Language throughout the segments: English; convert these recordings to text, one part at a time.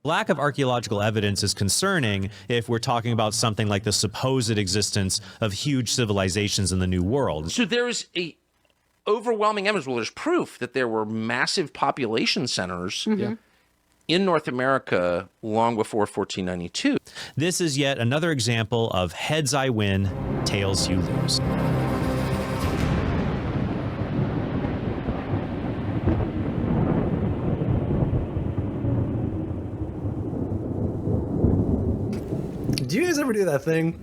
Lack of archaeological evidence is concerning if we're talking about something like the supposed existence of huge civilizations in the New World. So there's a overwhelming evidence. Well, there's proof that there were massive population centers in North America long before 1492. This is yet another example of heads I win, tails you lose. Do you guys ever do that thing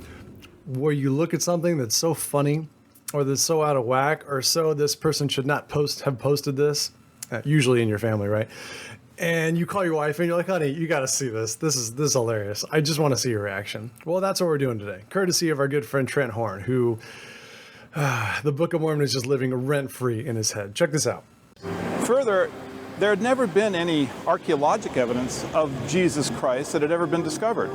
where you look at something that's so funny or that's so out of whack or so this person should not have posted this, usually in your family, right? And you call your wife and you're like, honey, you got to see this. This is hilarious. I just want to see your reaction. Well, that's what we're doing today. Courtesy of our good friend Trent Horn, who the Book of Mormon is just living rent-free in his head. Check this out. Further, there had never been any archaeologic evidence of Jesus Christ that had ever been discovered.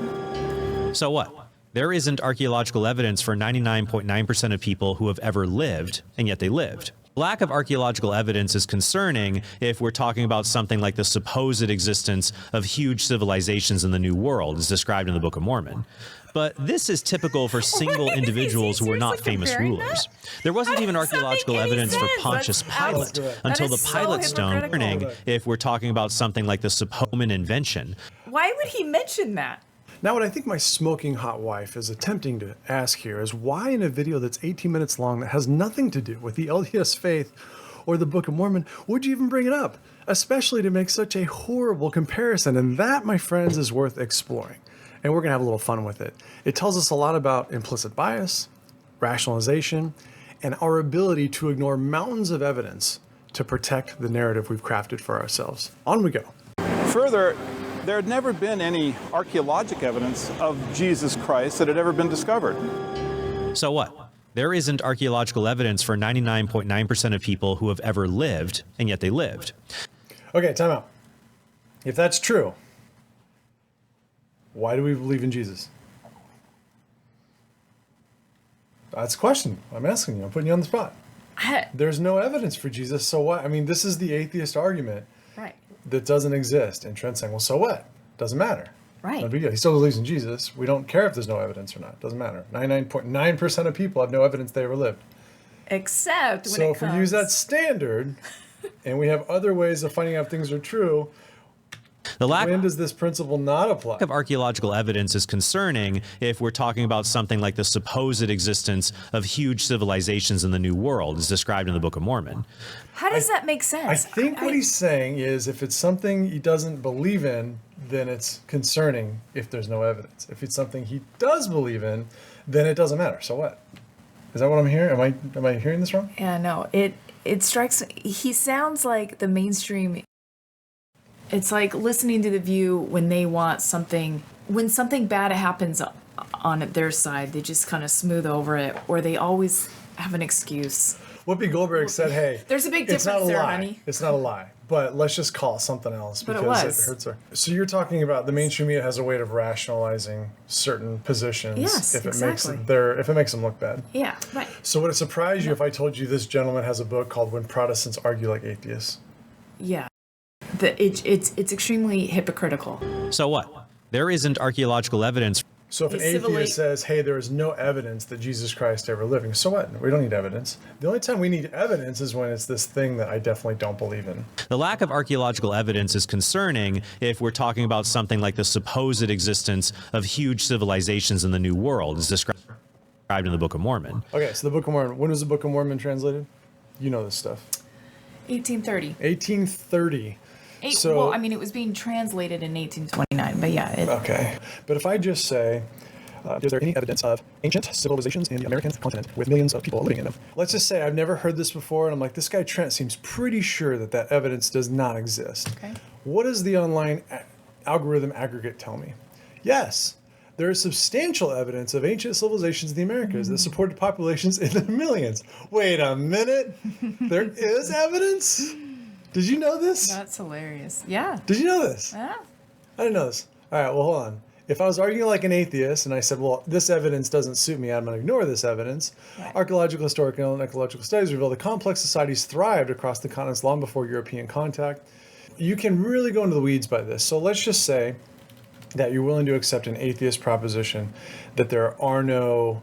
So what? There isn't archaeological evidence for 99.9% of people who have ever lived, and yet they lived. Lack of archaeological evidence is concerning if we're talking about something like the supposed existence of huge civilizations in the New World, as described in the Book of Mormon. But this is typical for single individuals who are not famous rulers. There wasn't even archaeological evidence for Pontius Pilate until the Pilate stone, if we're talking about something like the supposed invention. Why would he mention that? Now, what I think my smoking hot wife is attempting to ask here is why in a video that's 18 minutes long that has nothing to do with the LDS faith or the Book of Mormon would you even bring it up, especially to make such a horrible comparison? And that, my friends, is worth exploring. And we're going to have a little fun with it. It tells us a lot about implicit bias, rationalization, and our ability to ignore mountains of evidence to protect the narrative we've crafted for ourselves. On we go. Further, there had never been any archaeologic evidence of Jesus Christ that had ever been discovered. So what? There isn't archaeological evidence for 99.9% of people who have ever lived, and yet they lived. Okay, time out. If that's true, why do we believe in Jesus? That's a question I'm asking you. I'm putting you on the spot. There's no evidence for Jesus, so what? I mean, this is the atheist argument. Right. That doesn't exist. And Trent's saying, well, so what? Doesn't matter. Right. No big deal. He still believes in Jesus. We don't care if there's no evidence or not. Doesn't matter. 99.9% of people have no evidence they ever lived. Except when so if we use that standard and we have other ways of finding out if things are true, when does this principle not apply? Lack of archaeological evidence is concerning if we're talking about something like the supposed existence of huge civilizations in the New World, as described in the Book of Mormon. How does that make sense? I think what he's saying is if it's something he doesn't believe in, then it's concerning if there's no evidence. If it's something he does believe in, then it doesn't matter. So what? Is that what I'm hearing? Am I hearing this wrong? Yeah, no. It strikes me. He sounds like the mainstream. It's like listening to The View when they want something, when something bad happens on their side, they just kind of smooth over it, or they always have an excuse. Whoopi Goldberg said, hey, there's a big difference there, honey. It's not a lie, but let's just call it something else but because it hurts her. So you're talking about the mainstream media has a way of rationalizing certain positions if it makes them look bad. Yeah, right. So would it surprise you if I told you this gentleman has a book called When Protestants Argue Like Atheists? Yeah. It's extremely hypocritical. So what? There isn't archaeological evidence. So if an atheist says, hey, there is no evidence that Jesus Christ ever lived, so what? We don't need evidence. The only time we need evidence is when it's this thing that I definitely don't believe in. The lack of archaeological evidence is concerning if we're talking about something like the supposed existence of huge civilizations in the New World, as described in the Book of Mormon. Okay, so the Book of Mormon. When was the Book of Mormon translated? You know this stuff. 1830. 1830. Well, I mean, it was being translated in 1829, but yeah. Okay. But if I just say, is there any evidence of ancient civilizations in the American continent with millions of people living in them? Let's just say I've never heard this before, and I'm like, this guy Trent seems pretty sure that evidence does not exist. Okay. What does the online algorithm aggregate tell me? Yes, there is substantial evidence of ancient civilizations in the Americas that supported populations in the millions. Wait a minute. There is evidence? Did you know this? That's hilarious. Yeah. Did you know this? Yeah. I didn't know this. All right, well, hold on. If I was arguing like an atheist and I said, well, this evidence doesn't suit me, I'm going to ignore this evidence. Right. Archaeological, historical, and ecological studies reveal that complex societies thrived across the continents long before European contact. You can really go into the weeds by this. So let's just say that you're willing to accept an atheist proposition that there's no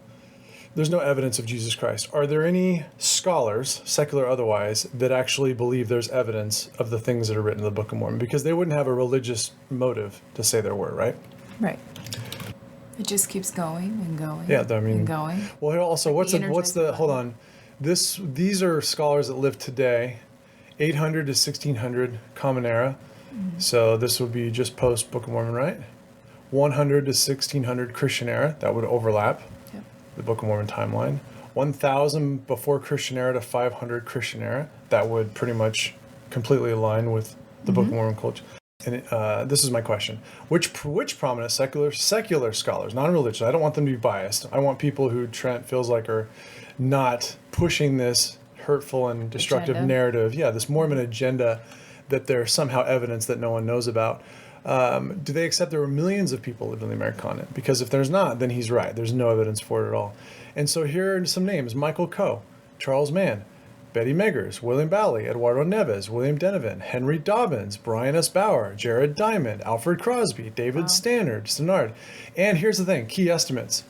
evidence of Jesus Christ. Are there any scholars, secular or otherwise, that actually believe there's evidence of the things that are written in the Book of Mormon? Because they wouldn't have a religious motive to say there were, right? Right. It just keeps going and going. Yeah, I mean, and going. Well, also, Like hold on. These are scholars that live today, 800 to 1600 Common Era. Mm-hmm. So this would be just post Book of Mormon, right? 100 to 1600 Christian Era. That would overlap. Yep. The Book of Mormon timeline. 1000 before Christian Era to 500 Christian Era. That would pretty much completely align with the Book of Mormon culture. And this is my question: which prominent secular scholars, non-religious? I don't want them to be biased. I want people who Trent feels like are not pushing this hurtful and destructive narrative. Yeah, this Mormon agenda that there's somehow evidence that no one knows about. Do they accept there were millions of people living in the American continent? Because if there's not, then he's right. There's no evidence for it at all. And so here are some names: Michael Coe, Charles Mann, Betty Meggers, William Bally, Eduardo Neves, William Denovan, Henry Dobbins, Brian S. Bauer, Jared Diamond, Alfred Crosby, David Stannard. And here's the thing, key estimates.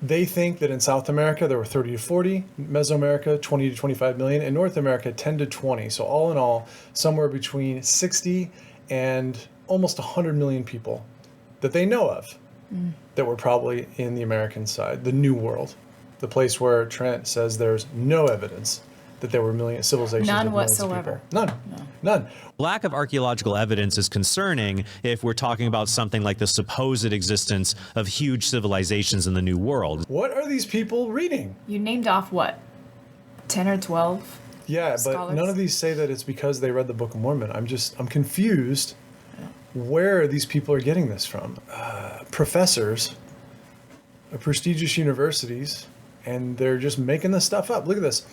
They think that in South America there were 30 to 40, Mesoamerica 20 to 25 million, and North America 10 to 20. So all in all, somewhere between 60 and almost 100 million people that they know of that were probably in the American side, the New World, the place where Trent says there's no evidence that there were civilizations. None with millions of whatsoever. people. None. Lack of archaeological evidence is concerning if we're talking about something like the supposed existence of huge civilizations in the New World. What are these people reading? You named off what? 10 or 12? Yeah, but Scholars? none of these say that it's because they read the Book of Mormon. I'm confused where these people are getting this from. Professors of prestigious universities, and they're just making this stuff up. Look at this.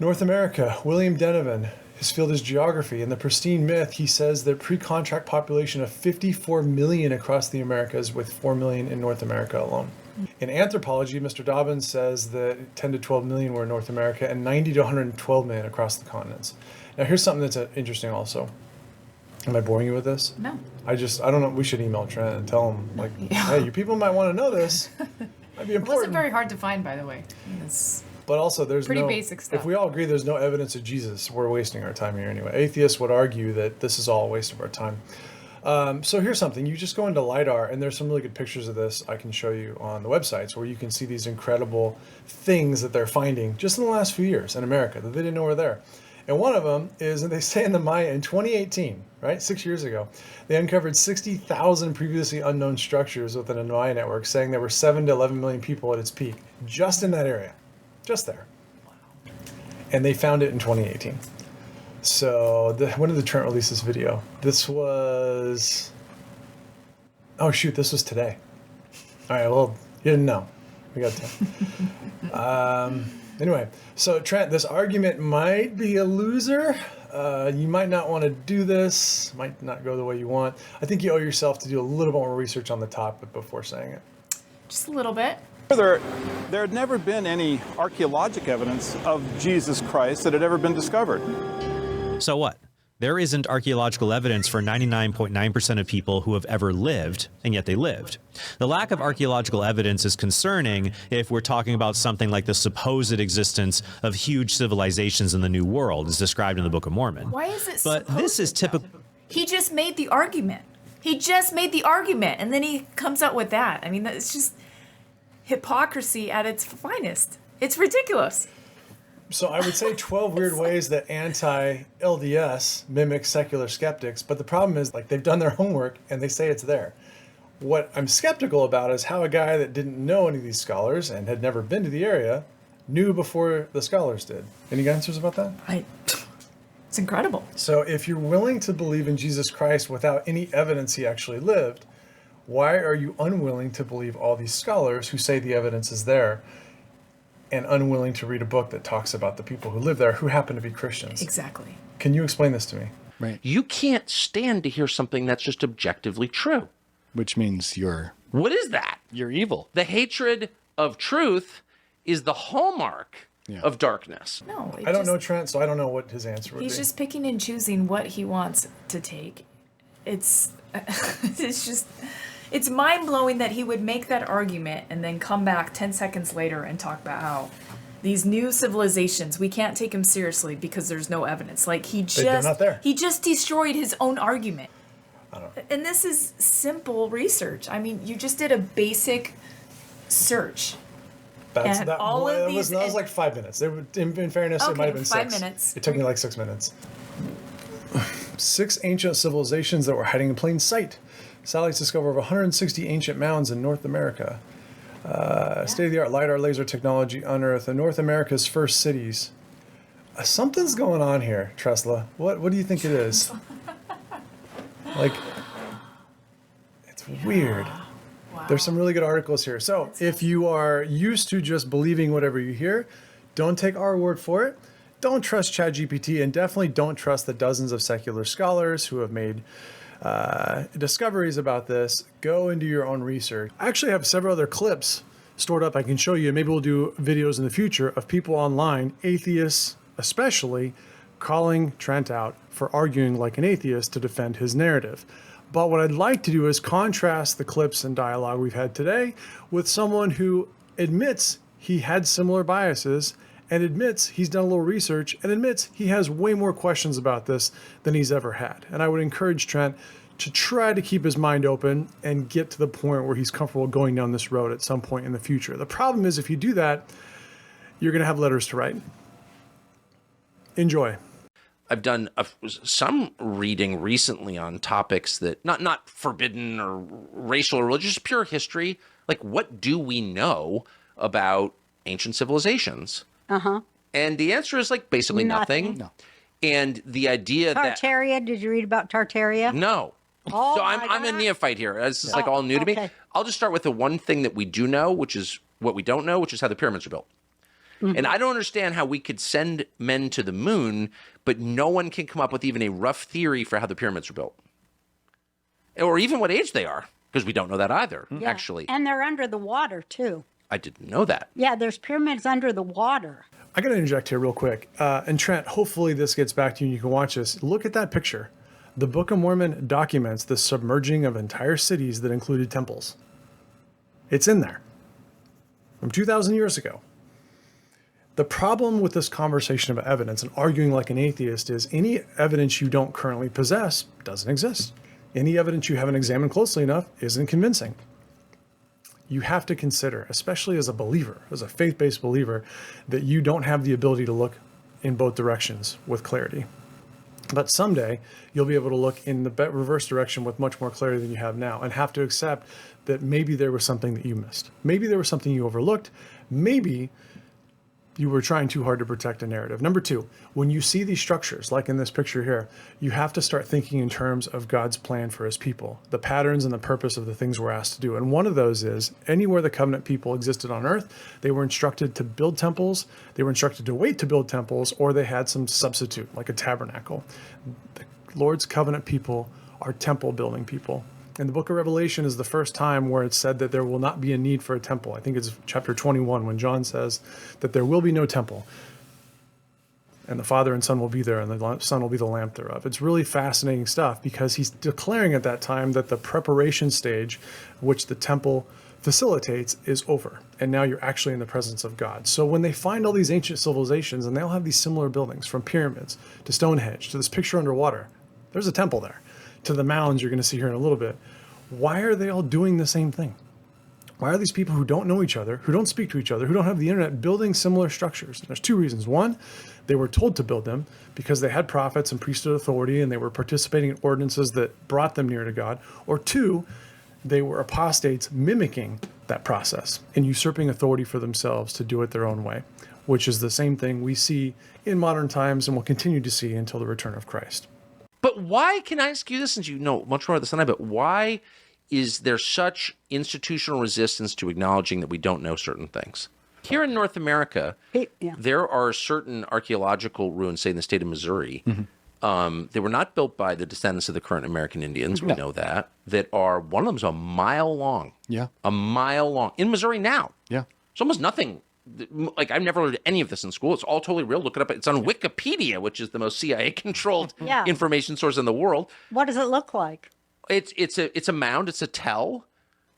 North America, William Denovan, his field is geography. In the Pristine Myth, he says the pre-contract population of 54 million across the Americas, with 4 million in North America alone. In anthropology, Mr. Dobbins says that 10 to 12 million were in North America and 90 to 112 million across the continents. Now, here's something that's interesting also. Am I boring you with this? No. I don't know. We should email Trent and tell him, like, hey, you people might want to know this. Might be It important. wasn't very hard to find, by the way. But also, there's pretty basic stuff. If we all agree there's no evidence of Jesus, we're wasting our time here anyway. Atheists would argue that this is all a waste of our time. So here's something. You just go into LiDAR, and there's some really good pictures of this I can show you on the websites where you can see these incredible things that they're finding just in the last few years in America that they didn't know were there. And one of them is, and they say in the Maya in 2018, right, 6 years ago, they uncovered 60,000 previously unknown structures within a Maya network, saying there were 7 to 11 million people at its peak, just in that area. Just there. And they found it in 2018. So when did the Trent release this video? This was, oh shoot, this was today. All right, well, you didn't know. We got time. Anyway, so Trent, this argument might be a loser. You might not want to do this, might not go the way you want. I think you owe yourself to do a little more research on the topic before saying it. Just a little bit. There had never been any archaeologic evidence of Jesus Christ that had ever been discovered. So what? There isn't archaeological evidence for 99.9% of people who have ever lived, and yet they lived. The lack of archaeological evidence is concerning if we're talking about something like the supposed existence of huge civilizations in the New World, as described in the Book of Mormon. Why is it But this is typical. He just made the argument. And then he comes out with that. I mean, it's just hypocrisy at its finest. It's ridiculous. So I would say 12 weird ways that anti-LDS mimic secular skeptics, but the problem is, like, they've done their homework and they say it's there. What I'm skeptical about is how a guy that didn't know any of these scholars and had never been to the area knew before the scholars did. Any answers about that? It's incredible. So if you're willing to believe in Jesus Christ without any evidence he actually lived, why are you unwilling to believe all these scholars who say the evidence is there, and unwilling to read a book that talks about the people who live there who happen to be Christians? Exactly. Can you explain this to me? Right. You can't stand to hear something that's just objectively true. Which means you're What is that? evil. The hatred of truth is the hallmark of darkness. No, I don't know Trent, so I don't know what his answer would be. He's just picking and choosing what he wants to take it's it's just it's mind-blowing that he would make that argument and then come back 10 seconds later and talk about how these new civilizations, we can't take them seriously because there's no evidence. Like They're not there. he just destroyed his own argument. And this is simple research. I mean, you just did a basic search. And all of that these- was like 5 minutes. In fairness, it Okay, might have been 5 6. minutes. It took me like 6 minutes. 6 ancient civilizations that were hiding in plain sight. Satellites discover over 160 ancient mounds in North America. State-of-the-art LiDAR laser technology unearthed in North America's first cities. Something's going on here, Tresla. What do you think it is? Like, it's weird. Wow. There's some really good articles here. So if you are used to just believing whatever you hear, don't take our word for it. Don't trust ChatGPT, and definitely don't trust the dozens of secular scholars who have made discoveries about this. Go and do your own research. I actually have several other clips stored up I can show you. Maybe we'll do videos in the future of people online, atheists especially, calling Trent out for arguing like an atheist to defend his narrative. But what I'd like to do is contrast the clips and dialogue we've had today with someone who admits he had similar biases and admits he's done a little research and admits he has way more questions about this than he's ever had. And I would encourage Trent to try to keep his mind open and get to the point where he's comfortable going down this road at some point in the future. The problem is if you do that, you're going to have letters to write. Enjoy. I've done some reading recently on topics that not forbidden or racial or religious, pure history. Like, what do we know about ancient civilizations? And the answer is like basically nothing. No. And the idea Tartaria, did you read about Tartaria? that no. Oh, So my I'm a God. neophyte here. This is like all new to me. okay. I'll just start with the one thing that we do know, which is what we don't know, which is how the pyramids are built. And I don't understand how we could send men to the moon, but no one can come up with even a rough theory for how the pyramids are built. Or even what age they are, because we don't know that either, Yeah. actually. And they're under the water, too. I didn't know that. Yeah, there's pyramids under the water. I got to interject here real quick. And Trent, hopefully this gets back to you and you can watch this. Look at that picture. The Book of Mormon documents the submerging of entire cities that included temples. It's in there from 2,000 years ago. The problem with this conversation about evidence and arguing like an atheist is any evidence you don't currently possess doesn't exist. Any evidence you haven't examined closely enough isn't convincing. You have to consider, especially as a believer, as a faith-based believer, that you don't have the ability to look in both directions with clarity. But someday you'll be able to look in the reverse direction with much more clarity than you have now and have to accept that maybe there was something that you missed. Maybe there was something you overlooked. Maybe you were trying too hard to protect a narrative. Number two, when you see these structures, like in this picture here, you have to start thinking in terms of God's plan for his people, the patterns and the purpose of the things we're asked to do. And one of those is anywhere the covenant people existed on earth, they were instructed to build temples, they were instructed to wait to build temples, or they had some substitute, like a tabernacle. The Lord's covenant people are temple building people. And the book of Revelation is the first time where it's said that there will not be a need for a temple. I think it's chapter 21 when John says that there will be no temple. And the Father and Son will be there, and the Son will be the lamp thereof. It's really fascinating stuff because he's declaring at that time that the preparation stage, which the temple facilitates, is over. And now you're actually in the presence of God. So when they find all these ancient civilizations, and they all have these similar buildings, from pyramids to Stonehenge to this picture underwater, there's a temple there, to the mounds you're going to see here in a little bit. Why are they all doing the same thing? Why are these people who don't know each other, who don't speak to each other, who don't have the internet, building similar structures? And there's two reasons. One, they were told to build them because they had prophets and priesthood authority and they were participating in ordinances that brought them near to God. Or two, they were apostates mimicking that process and usurping authority for themselves to do it their own way, which is the same thing we see in modern times and will continue to see until the return of Christ. But why, can I ask you this, since you know much more of this than I, but why is there such institutional resistance to acknowledging that we don't know certain things? Here in North America, Yeah. there are certain archaeological ruins, say in the state of Missouri, they were not built by the descendants of the current American Indians, we know that are, one of them's a mile long. Yeah. A mile long. In Missouri now. Yeah. There's almost nothing like I've never learned any of this in school. It's all totally real. Look it up. It's on Wikipedia, which is the most CIA-controlled Yeah. information source in the world. What does it look like? It's a mound. It's a tell,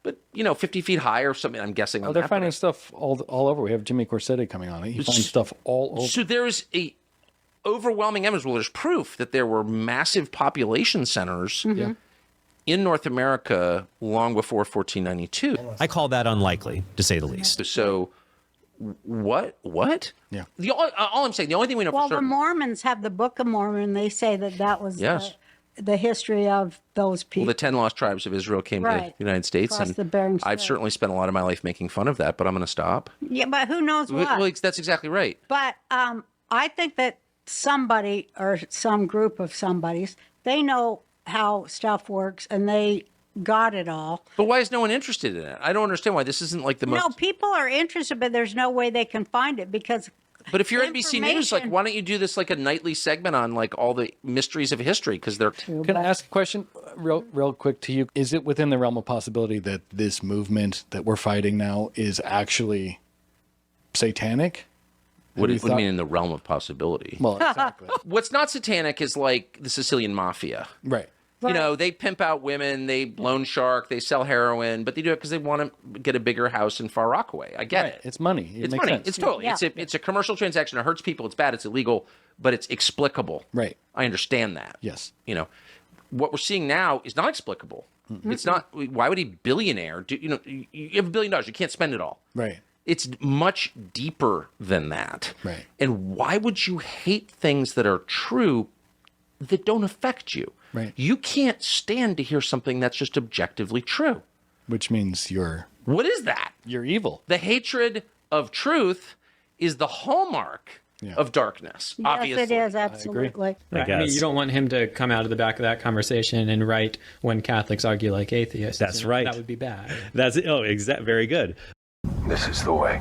but 50 feet high or something. I'm guessing. Oh, on they're that, finding but- stuff all over. We have Jimmy Corsetti coming on. He finds stuff all over. So there's a overwhelming evidence. Well, there's proof that there were massive population centers in North America long before 1492. I call that unlikely, to say the least. So what? Yeah. All I'm saying, the only thing we know Well, for the certain. Mormons have the Book of Mormon. They say that was Yes. the history of those Well, people. the 10 lost tribes of Israel came to Right. the United States, Across and the Bering I've Strait. certainly spent a lot of my life making fun of that, but I'm going to stop. Yeah, but who knows what? Well, that's exactly right. But I think that somebody or some group of somebodies, they know how stuff works and they got it all. But why is no one interested in it? I don't understand why this isn't like the most. No, people are interested, but there's no way they can find it because. But if you're NBC News, like, information- why don't you do this like a nightly segment on like all the mysteries of history? Because they're Can I ask a question real quick to you? Is it within the realm of possibility that this movement that we're fighting now is actually satanic? what do you you thought- mean in the realm of possibility? Well, exactly. What's not satanic is like the Sicilian mafia. Right. They pimp out women, they loan shark, they sell heroin, but they do it because they want to get a bigger house in Far Rockaway. I get Right. it. It's money. It It's makes money. sense. It's totally. Yeah. It's a commercial transaction. It hurts people. It's bad. It's illegal, but it's explicable. Right. I understand that. Yes. What we're seeing now is not explicable. It's not. Why would a billionaire do? You have $1 billion. You can't spend it all. Right. It's much deeper than that. Right. And why would you hate things that are true that don't affect you? Right. You can't stand to hear something that's just objectively true. Which means you're What is that? evil. The hatred of truth is the hallmark of darkness. Yes, Obviously. it is, absolutely. Right. I mean, you don't want him to come out of the back of that conversation and write when Catholics argue like atheists. That's right. That would be bad. That's it. Oh, very good. This is the way.